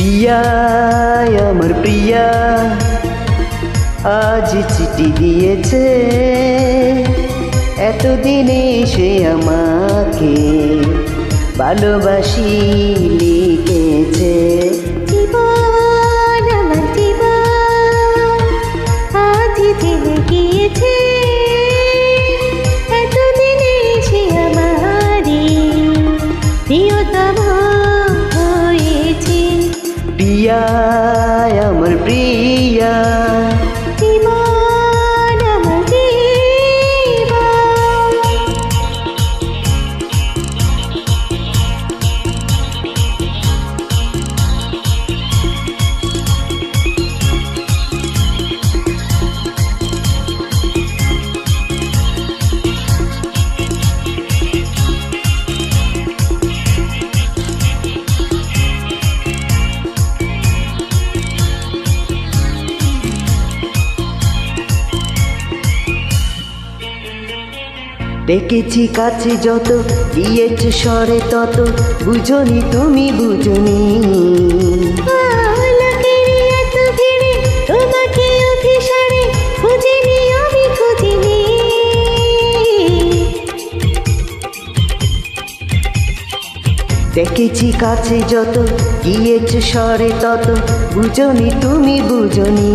প্রিয়া আমার প্রিয়া আজ চিঠি দিয়েছে, এতদিনে সে আমাকে ভালোবাসি লিখেছে। জীবন আমার জীবন আজ জেনে গিয়েছে, এতদিনে সে আমারই প্রিয়তম হয়েছে। প্রিয়া আমার প্রিয়া জীবন আমার জীবন। ডেকেছি কাছে যত, দিয়েছ স্বরে তত, বুঝনি তুমি বুঝনি। লোকেরই এত ভিড়ে তোমাকে অভিসারে খুঁজিনি আমি খুঁজিনি। ডেকেছি কাছে যত, গিয়েছ স্বরে তত, বুঝনি তুমি বুঝনি।